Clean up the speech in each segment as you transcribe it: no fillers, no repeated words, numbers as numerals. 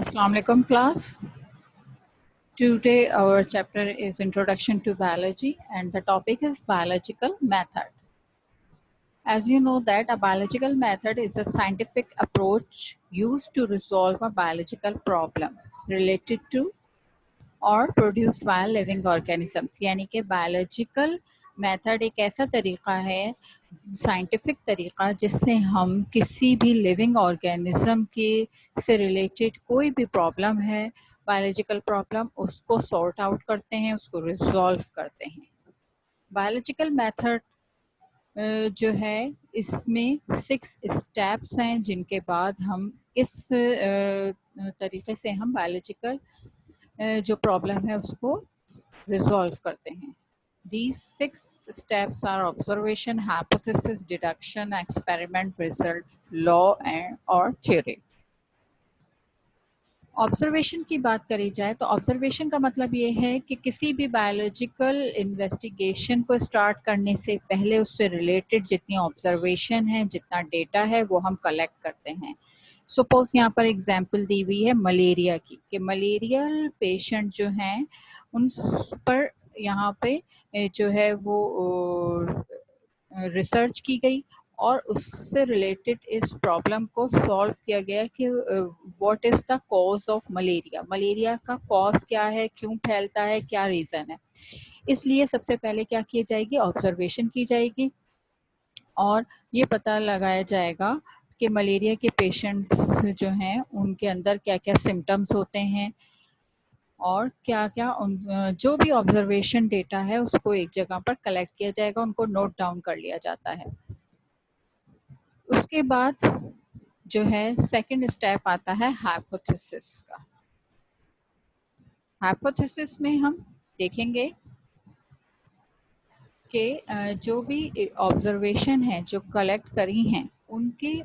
Assalamu alaikum class. Today our chapter is Introduction to Biology and the topic is biological method. As you know that a biological method is a scientific approach used to resolve a biological problem related to और produced by living organisms, यानी कि biological method एक ऐसा तरीका है, scientific तरीका, जिससे हम किसी भी लिविंग ऑर्गेनिज्म के से रिलेटेड कोई भी प्रॉब्लम है, बायोलॉजिकल प्रॉब्लम, उसको सॉर्ट आउट करते हैं, उसको रिजॉल्व करते हैं। बायोलॉजिकल मेथड जो है इसमें 6 स्टेप्स हैं, जिनके बाद हम इस तरीके से हम बायोलॉजिकल जो प्रॉब्लम है उसको रिजॉल्व करते हैं। These 6 steps are observation, hypothesis, deduction, experiment, result, law and और theory। ऑब्जर्वेशन की बात करी जाए तो ऑब्जर्वेशन का मतलब ये है कि किसी भी बायोलॉजिकल इन्वेस्टिगेशन को स्टार्ट करने से पहले उससे रिलेटेड जितनी ऑब्जर्वेशन है, जितना डेटा है, वो हम कलेक्ट करते हैं। सपोज यहाँ पर एग्जांपल दी हुई है मलेरिया की, कि मलेरियल पेशेंट जो हैं उन पर यहाँ पे जो है वो रिसर्च की गई और उससे रिलेटेड इस प्रॉब्लम को सॉल्व किया गया कि what is the cause of malaria, malaria का कॉज क्या है, क्यों फैलता है, क्या रीज़न है। इसलिए सबसे पहले क्या की जाएगी, ऑब्जर्वेशन की जाएगी और ये पता लगाया जाएगा कि मलेरिया के पेशेंट्स जो हैं उनके अंदर क्या क्या सिम्टम्स होते हैं और क्या क्या उन जो भी ऑब्जर्वेशन डेटा है उसको एक जगह पर कलेक्ट किया जाएगा, उनको नोट डाउन कर लिया जाता है। उसके बाद जो है सेकंड स्टेप आता है हाइपोथेसिस का। हाइपोथेसिस में हम देखेंगे कि जो भी ऑब्जर्वेशन है जो कलेक्ट करी हैं उनकी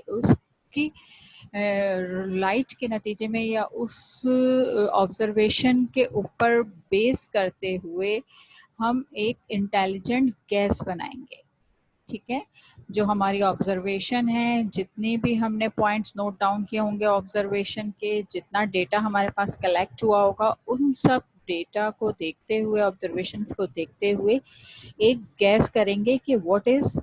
उसकी लाइट के नतीजे में या उस ऑब्जर्वेशन के ऊपर बेस करते हुए हम एक इंटेलिजेंट गैस बनाएंगे। ठीक है, जो हमारी ऑब्जर्वेशन है, जितने भी हमने पॉइंट्स नोट डाउन किए होंगे ऑब्जर्वेशन के, जितना डेटा हमारे पास कलेक्ट हुआ होगा, उन सब डेटा को देखते हुए, ऑब्जर्वेशन को देखते हुए एक गैस करेंगे कि what is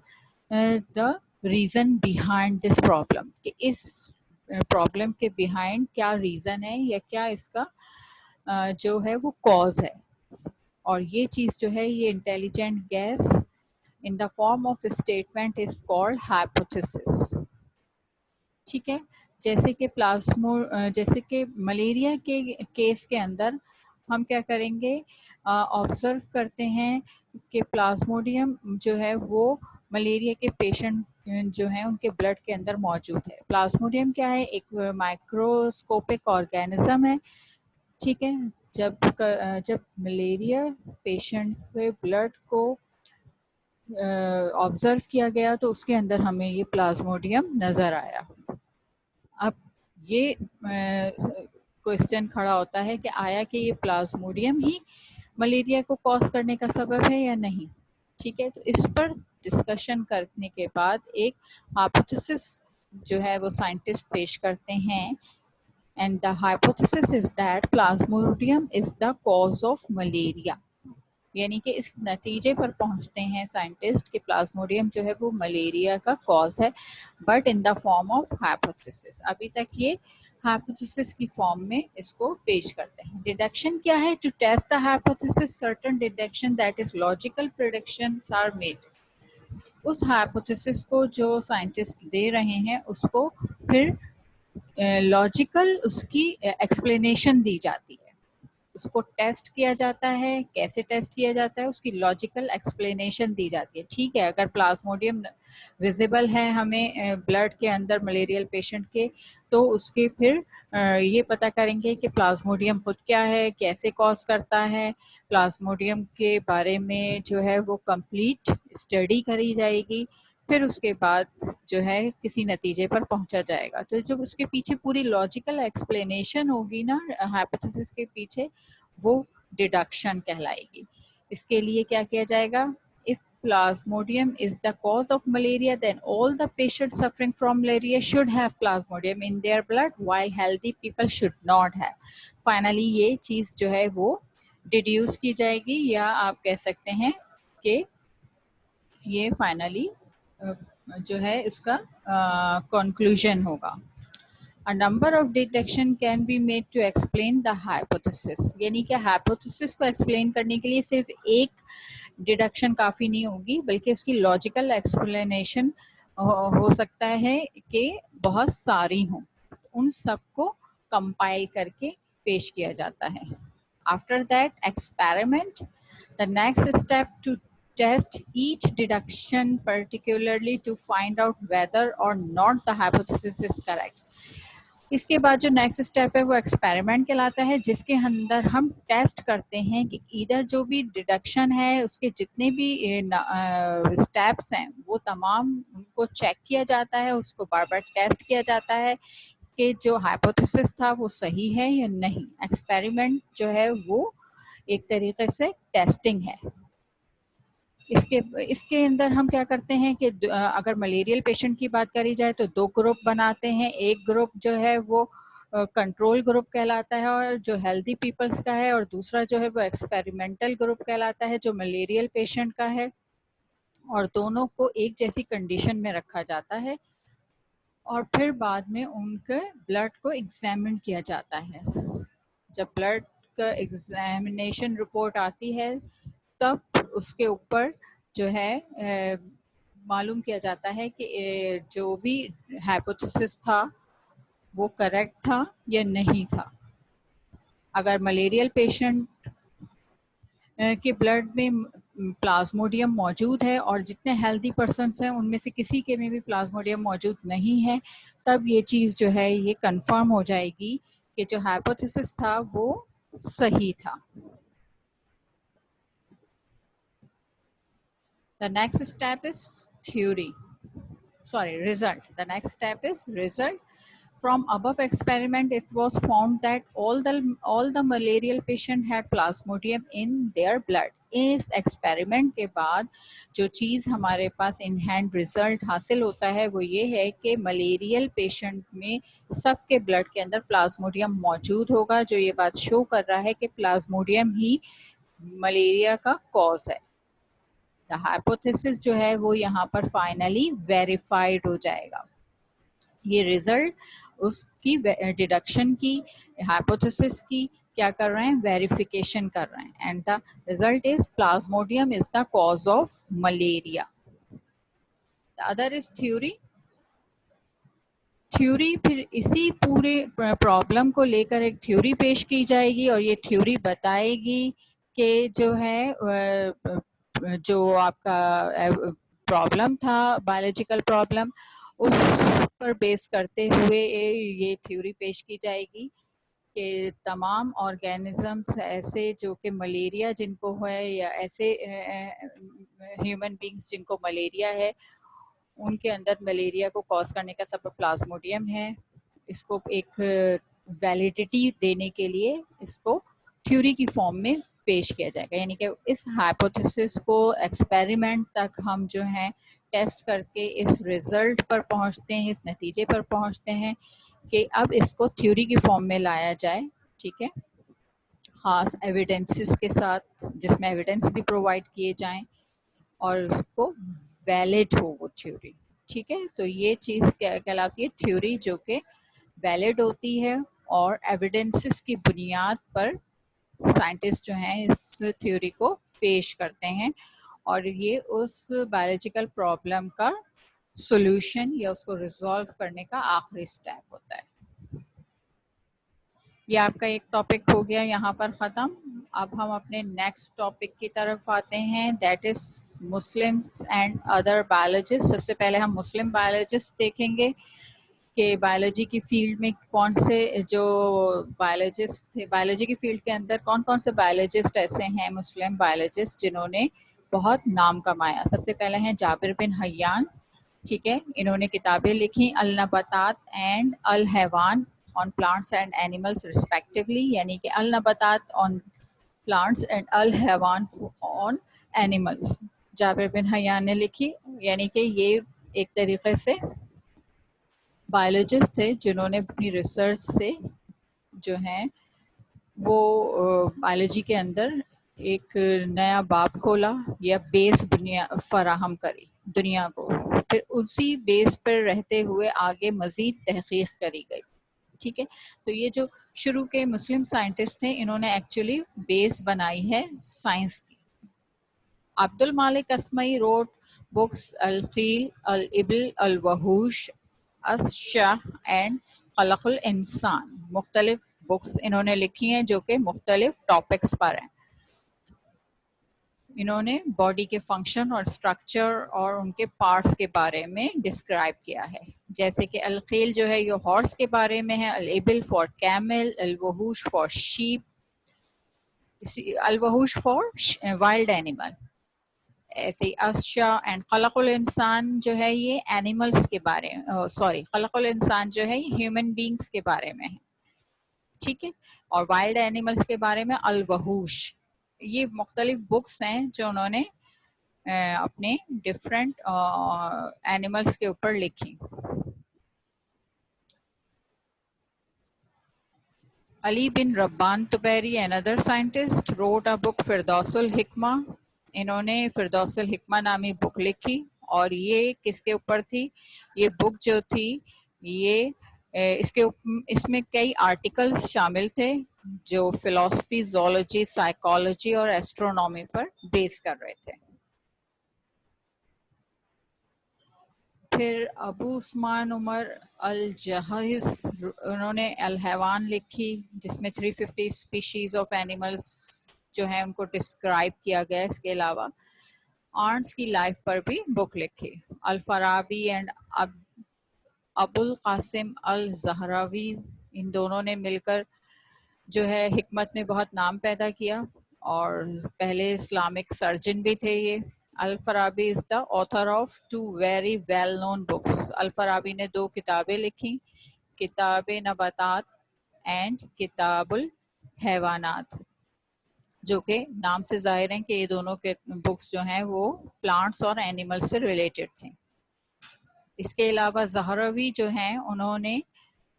the reason behind this problem, कि इस प्रॉब्लम के बिहाइंड क्या रीजन है या क्या इसका जो है वो कॉज है। और ये चीज जो है, ये intelligent gas in the form of statement is called hypothesis। ठीक है, जैसे कि जैसे कि मलेरिया के केस के अंदर हम क्या करेंगे, ऑब्जर्व करते हैं कि प्लाज्मोडियम जो है वो मलेरिया के पेशेंट जो है उनके ब्लड के अंदर मौजूद है। प्लाज्मोडियम क्या है, एक माइक्रोस्कोपिक ऑर्गेनिज्म है। ठीक है, जब मलेरिया पेशेंट के ब्लड को ऑब्जर्व किया गया तो उसके अंदर हमें ये प्लाज्मोडियम नजर आया। अब ये क्वेश्चन खड़ा होता है कि आया कि ये प्लाज्मोडियम ही मलेरिया को कॉज करने का सबब है या नहीं। ठीक है, तो इस पर डिस्कशन करने के बाद एक हाइपोथेसिस जो है वो साइंटिस्ट पेश करते हैं, and the hypothesis is that Plasmodium is the cause of malaria. यानी कि इस नतीजे पर पहुंचते हैं साइंटिस्ट कि प्लाज्मोडियम जो है वो मलेरिया का कॉज है, but in the form of hypothesis. अभी तक ये हाइपोथेसिस की फॉर्म में इसको पेश करते हैं। डिडक्शन क्या है, to test the hypothesis certain deduction that is logical predictions are made. उस हाइपोथेसिस को जो साइंटिस्ट दे रहे हैं उसको फिर लॉजिकल उसकी एक्सप्लेनेशन दी जाती है, उसको टेस्ट किया जाता है। कैसे टेस्ट किया जाता है, उसकी लॉजिकल एक्सप्लेनेशन दी जाती है। ठीक है, अगर प्लाज्मोडियम विजिबल है हमें ब्लड के अंदर मलेरियल पेशेंट के, तो उसके फिर ये पता करेंगे कि प्लाज्मोडियम खुद क्या है, कैसे कॉज करता है। प्लाज्मोडियम के बारे में जो है वो कंप्लीट स्टडी करी जाएगी, फिर उसके बाद जो है किसी नतीजे पर पहुंचा जाएगा। तो जो उसके पीछे पूरी लॉजिकल एक्सप्लेनेशन होगी ना हाइपोथेसिस के पीछे, वो डिडक्शन कहलाएगी। इसके लिए क्या किया जाएगा, if plasmodium is the cause of malaria, then all the patients suffering from malaria should have plasmodium in their blood, while healthy people should not have. Finally ये चीज जो है वो डिड्यूस की जाएगी, या आप कह सकते हैं कि ये फाइनली जो है इसका कंक्लूजन होगा. A number of deduction can be made to explain the hypothesis. यानी कि hypothesis को explain करने के लिए सिर्फ एक डिडक्शन काफी नहीं होगी, बल्कि उसकी लॉजिकल एक्सप्लेनेशन हो सकता है कि बहुत सारी हों. उन सबको कंपाइल करके पेश किया जाता है. After that experiment, the next step to test each deduction particularly to find out whether or not the hypothesis is correct. इसके बाद जो नेक्स्ट स्टेप है वो एक्सपेरिमेंट कहलाता है, जिसके अंदर हम टेस्ट करते हैं कि इधर जो भी डिडक्शन है उसके जितने भी स्टेप्स हैं वो तमाम उनको चेक किया जाता है, उसको बार बार टेस्ट किया जाता है कि जो हाइपोथेसिस था वो सही है या नहीं. एक्सपेरिमेंट जो है वो एक तरीके से टेस्टिंग है. इसके अंदर हम क्या करते हैं कि अगर मलेरियल पेशेंट की बात करी जाए तो दो ग्रुप बनाते हैं. एक ग्रुप जो है वो कंट्रोल ग्रुप कहलाता है और जो हेल्दी पीपल्स का है, और दूसरा जो है वो एक्सपेरिमेंटल ग्रुप कहलाता है जो मलेरियल पेशेंट का है. और दोनों को एक जैसी कंडीशन में रखा जाता है और फिर बाद में उनके ब्लड को एग्जामिन किया जाता है. जब ब्लड का एग्जामिनेशन रिपोर्ट आती है तब उसके ऊपर जो है मालूम किया जाता है कि जो भी हाइपोथेसिस था वो करेक्ट था या नहीं था. अगर मलेरियल पेशेंट के ब्लड में प्लाज्मोडियम मौजूद है और जितने हेल्दी पर्सन्स हैं उनमें से किसी के में भी प्लाज्मोडियम मौजूद नहीं है, तब ये चीज़ जो है ये कंफर्म हो जाएगी कि जो हाइपोथेसिस था वो सही था. The next step is result. The next step is result. From above experiment, it was found that all the malarial patient had plasmodium in their blood. इस एक्सपेरिमेंट के बाद जो चीज़ हमारे पास इन हैंड रिजल्ट हासिल होता है वो ये है कि मलेरियल पेशेंट में सबके ब्लड के अंदर प्लाज्मोडियम मौजूद होगा, जो ये बात शो कर रहा है कि प्लाज्मोडियम ही मलेरिया का कॉज है. द हाइपोथेसिस जो है वो यहाँ पर फाइनली वेरीफाइड हो जाएगा. ये रिजल्ट उसकी डिडक्शन की, हाइपोथेसिस की क्या कर रहे हैं, वेरिफिकेशन कर रहे हैं. And the result is Plasmodium is the cause of malaria. The other is theory. फिर इसी पूरे प्रॉब्लम को लेकर एक थ्योरी पेश की जाएगी और ये थ्योरी बताएगी कि जो है जो आपका प्रॉब्लम था, बायोलॉजिकल प्रॉब्लम, उस पर बेस करते हुए ये थ्योरी पेश की जाएगी कि तमाम ऑर्गेनिजम्स ऐसे जो कि मलेरिया जिनको है या ऐसे ह्यूमन बींग्स जिनको मलेरिया है, उनके अंदर मलेरिया को कॉज करने का सबब प्लाज्मोडियम है. इसको एक वैलिडिटी देने के लिए इसको थ्योरी की फॉर्म में पेश किया जाएगा. यानी कि इस हाइपोथेसिस को एक्सपेरिमेंट तक हम जो है टेस्ट करके इस रिजल्ट पर पहुंचते हैं, इस नतीजे पर पहुंचते हैं कि अब इसको थ्योरी की फॉर्म में लाया जाए. ठीक है, खास एविडेंसेस के साथ जिसमें एविडेंस भी प्रोवाइड किए जाएं और उसको वैलिड हो वो थ्योरी. ठीक है, तो ये चीज़ क्या कहलाती है, थ्योरी जो कि वैलिड होती है और एविडेंसेस की बुनियाद पर साइंटिस्ट जो हैं इस थ्योरी को पेश करते हैं और ये उस बायोलॉजिकल प्रॉब्लम का सॉल्यूशन या उसको रिजॉल्व करने का आखिरी स्टेप होता है. ये आपका एक टॉपिक हो गया यहाँ पर ख़त्म. अब हम अपने नेक्स्ट टॉपिक की तरफ आते हैं, that is Muslims and other biologist. सबसे पहले हम मुस्लिम बायोलॉजिस्ट देखेंगे कि बायोलॉजी की फील्ड में कौन से जो बायोलॉजिस्ट थे, बायोलॉजी की फील्ड के अंदर कौन कौन से बायोलॉजिस्ट ऐसे हैं मुस्लिम बायोलॉजिस्ट जिन्होंने बहुत नाम कमाया. सबसे पहले हैं जाबिर बिन हय्यान. ठीक है, इन्होंने किताबें लिखी अल नबातात एंड अल हैवान on plants and animals respectively, यानी कि अल नबातात ऑन प्लांट्स एंड अल हैवान on animals. Jabir bin Hayyan ने लिखी। यानी कि ये एक तरीके से बायोलॉजिस्ट थे जिन्होंने अपनी रिसर्च से जो है वो बायोलॉजी के अंदर एक नया बाब खोला या बेस दुनिया फराहम करी दुनिया को, फिर उसी बेस पर रहते हुए आगे मजीद तहकीक करी गई। ठीक है, तो ये जो शुरू के मुस्लिम साइंटिस्ट थे इन्होंने एक्चुअली बेस बनाई है साइंस की। Abdul Malik Asmai wrote books अल खील अल इबल अल वहूश अशशाह एंड खलकुल इंसान। मुख्तलिफ बुक्स इन्होंने लिखी हैं जो कि मुख्तलिफ टॉपिक्स पर हैं। इन्होंने बॉडी के फंक्शन और स्ट्रक्चर और उनके पार्ट्स के बारे में डिस्क्राइब किया है। जैसे कि अलखील जो है ये हॉर्स के बारे में है, अल इबल फॉर कैमल, अल वहूश फॉर शीप, अल वहूश फॉर वाइल्ड एनिमल। ऐसे अशा एंड खलकुल इंसान जो है ये एनिमल्स के बारे में, सॉरी खलकुल इंसान जो है ये ह्यूमन बींग्स के बारे में है। ठीक है, और वाइल्ड एनिमल्स के बारे में अल वहूश। ये मुख्तलिफ बुक्स हैं जो उन्होंने अपने डिफरेंट एनिमल्स के ऊपर लिखी। Ali bin Rabban Tabari another scientist wrote a book फिरदौसुल हिकमा। इन्होंने फिरदौसुल हिकमा नामी बुक लिखी और ये किसके ऊपर थी? ये बुक जो थी ये इसमें कई आर्टिकल्स शामिल थे जो फिलॉसफी, जोलॉजी, साइकोलॉजी और एस्ट्रोनॉमी पर बेस कर रहे थे। फिर अबू उस्मान उमर अल जहाज, उन्होंने अल हैवान लिखी जिसमें 350 स्पीशीज ऑफ एनिमल्स जो है उनको डिस्क्राइब किया गया। इसके अलावा आर्ट्स की लाइफ पर भी बुक लिखी। अल फराबी एंड अबुल कासिम अल जहरावी, इन दोनों ने मिलकर जो है हिकमत में बहुत नाम पैदा किया और पहले इस्लामिक सर्जन भी थे ये। Al Farabi is the author of two very well known books. Al Farabi ने 2 किताबें लिखी, किताब नबातात एंड किताबुल हैवानात, जो कि नाम से जाहिर है कि ये दोनों के बुक्स जो हैं वो प्लांट्स और एनिमल्स से रिलेटेड थी। इसके अलावा जहरावी जो हैं उन्होंने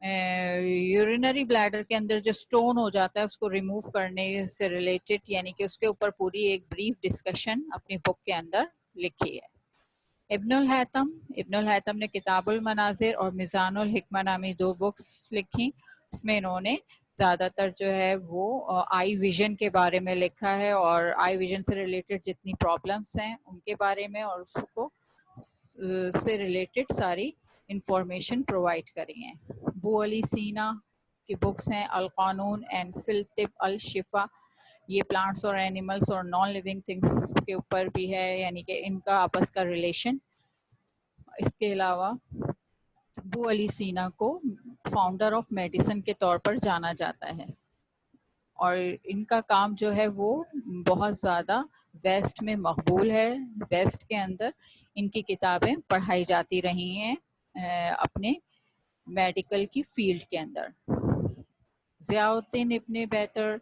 यूरिनरी ब्लैडर के अंदर जो स्टोन हो जाता है उसको रिमूव करने से रिलेटेड, यानी कि उसके ऊपर पूरी एक ब्रीफ डिस्कशन अपनी बुक के अंदर लिखी है। इब्नुल हैतम ने किताबुल मनाजिर और मिजानुल हिकमा नामी 2 बुक्स लिखी। इसमें इन्होंने ज़्यादातर जो है वो आई विजन के बारे में लिखा है और आई विजन से रिलेटेड जितनी प्रॉब्लम्स हैं उनके बारे में और उसको से रिलेटेड सारी इंफॉर्मेशन प्रोवाइड करी हैं। बू अली सीना की बुक्स हैं अल कानून एंड फिल तिब अल शिफा, ये प्लांट्स और एनिमल्स और नॉन लिविंग थिंग्स के ऊपर भी है, यानी कि इनका आपस का रिलेशन। इसके अलावा बू अली सीना को फाउंडर ऑफ मेडिसिन के तौर पर जाना जाता है और इनका काम जो है वो बहुत ज़्यादा वेस्ट में मकबूल है। वेस्ट के अंदर इनकी किताबें पढ़ाई जाती रही हैं अपने मेडिकल की फील्ड के अंदर। ज़ियाउद्दीन इब्ने बैतर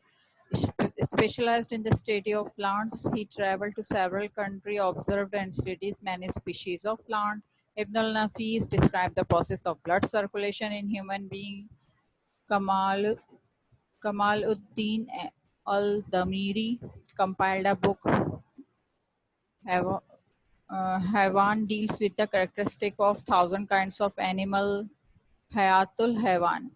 specialized in the study of plants. He traveled to several countries, observed and studied many species of plant. Ibn al-Nafis described the process of blood circulation in human being. Kamal Kamaluddin al-Damiri compiled a book. Haywan deals with the characteristic of 1,000 kinds of animal. Hayatul Haywan.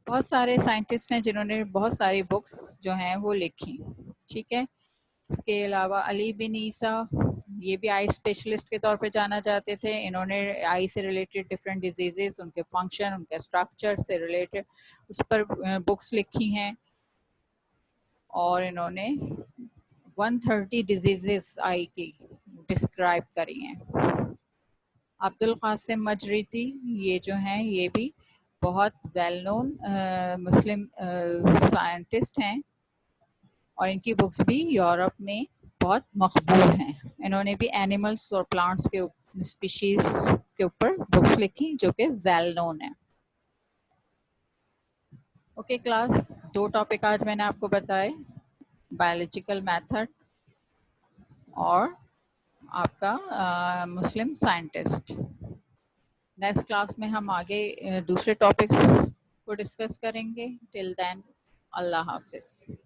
बहुत सारे scientist हैं जिन्होंने बहुत सारी books जो हैं वो लिखी। ठीक है, इसके अलावा अली बिन ईसा, ये भी आई स्पेशलिस्ट के तौर पे जाना जाते थे। इन्होंने आई से रिलेटेड डिफरेंट डिजीजेस, उनके फंक्शन, उनके स्ट्रक्चर से रिलेटेड उस पर बुक्स लिखी हैं और इन्होंने 130 डिजीजेस आई की डिस्क्राइब करी हैं। अब्दुल कासिम मजरीती, ये जो हैं ये भी बहुत वेल नोन मुस्लिम साइंटिस्ट हैं और इनकी बुक्स भी यूरोप में बहुत मकबूल हैं। इन्होंने भी एनिमल्स और प्लांट्स के स्पीशीज के ऊपर बुक्स लिखी जो कि वेल नोन है। ओके क्लास, 2 टॉपिक आज मैंने आपको बताए, बायोलॉजिकल मेथड और आपका मुस्लिम साइंटिस्ट। नेक्स्ट क्लास में हम आगे दूसरे टॉपिक्स को डिस्कस करेंगे। टिल देन, अल्लाह हाफिज।